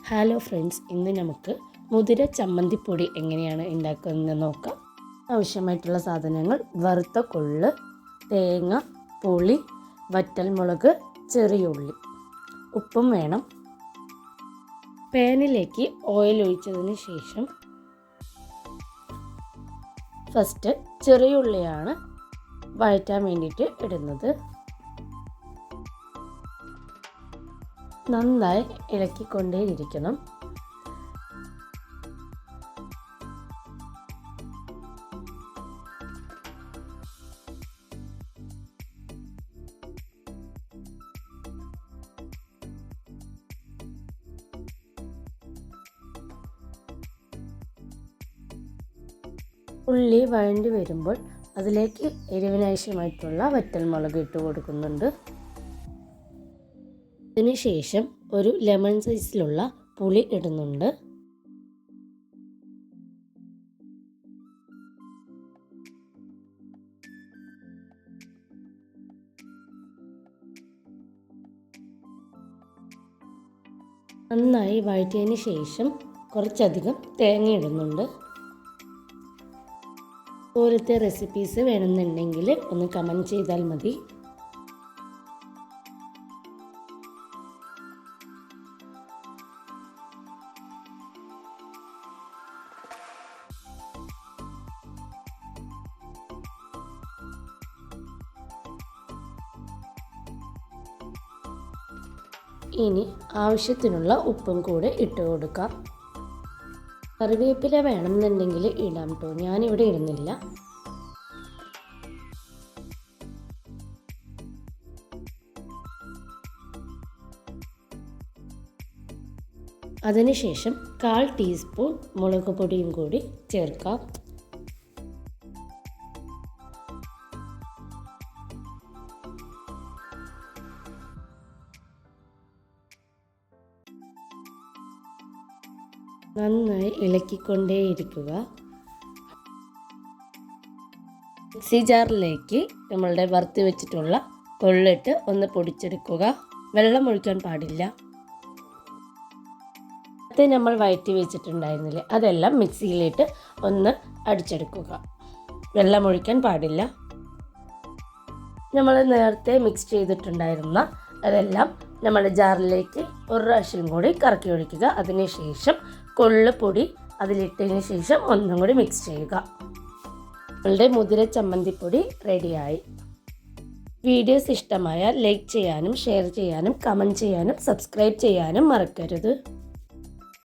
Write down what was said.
Hello friends, ഇന്ന് നമുക്ക് മുതിര ചമ്മന്തിപ്പൊടി എങ്ങനെയാണ് ഉണ്ടാക്കുന്നതെന്ന് നോക്കാം. ആവശ്യമായിട്ടുള്ള സാധനങ്ങൾ: വറുത്ത കൊള്ള്, തേങ്ങ, പുളി, വറ്റൽമുളക്, ചെറിയ ഉള്ളി, ഉപ്പും വേണം. പാനിലേക്ക് ഓയിൽ ഒഴിച്ചതിന് ശേഷം ഫസ്റ്റ് ചെറിയ ഉള്ളിയാണ് വഴറ്റാൻ വേണ്ടിയിട്ട് ഇടുന്നത്. നന്നായി ഇളക്കിക്കൊണ്ടേയിരിക്കണം. ഉള്ളി വഴണ്ടി വരുമ്പോൾ അതിലേക്ക് എരിവിനാവശ്യമായിട്ടുള്ള വറ്റൽമുളക് ഇട്ട് കൊടുക്കുന്നുണ്ട്. അതിനുശേഷം ഒരു ലെമൺ സൈസിലുള്ള പുളി ഇടുന്നുണ്ട്. നന്നായി വഴറ്റിയതിന് ശേഷം കുറച്ചധികം തേങ്ങ ഇടുന്നുണ്ട്. ഇതുപോലത്തെ റെസിപ്പീസ് വേണമെന്നുണ്ടെങ്കിൽ ഒന്ന് കമൻറ്റ് ചെയ്താൽ മതി. ഇനി ആവശ്യത്തിനുള്ള ഉപ്പും കൂടെ ഇട്ട് കൊടുക്കാം. കറിവേപ്പില വേണമെന്നുണ്ടെങ്കിൽ ഇടാം കേട്ടോ, ഞാനിവിടെ ഇടുന്നില്ല. അതിനുശേഷം 1/4 ടീസ്പൂൺ മുളക് പൊടിയും കൂടി ചേർക്കാം. നന്നായി ഇളക്കിക്കൊണ്ടേയിരിക്കുക. മിക്സി ജാറിലേക്ക് നമ്മളുടെ വറുത്ത് വെച്ചിട്ടുള്ള കൊള്ളിട്ട് ഒന്ന് പൊടിച്ചെടുക്കുക. വെള്ളം ഒഴിക്കാൻ പാടില്ല. നേരത്തെ നമ്മൾ വഴറ്റി വെച്ചിട്ടുണ്ടായിരുന്നില്ലേ, അതെല്ലാം മിക്സിയിലിട്ട് ഒന്ന് അടിച്ചെടുക്കുക. വെള്ളം ഒഴിക്കാൻ പാടില്ല. നമ്മൾ നേരത്തെ മിക്സ് ചെയ്തിട്ടുണ്ടായിരുന്ന അതെല്ലാം നമ്മുടെ ജാറിലേക്ക് ഒരു പ്രാവശ്യം കൂടി കറക്കി ഒഴിക്കുക. അതിനുശേഷം കൊള്ളുപൊടി അതിലിട്ടതിന് ശേഷം ഒന്നും കൂടി മിക്സ് ചെയ്യുക. നമ്മളുടെ മുതിര ചമ്മന്തിപ്പൊടി റെഡിയായി. വീഡിയോസ് ഇഷ്ടമായാൽ ലൈക്ക് ചെയ്യാനും ഷെയർ ചെയ്യാനും കമൻറ്റ് ചെയ്യാനും സബ്സ്ക്രൈബ് ചെയ്യാനും മറക്കരുത്.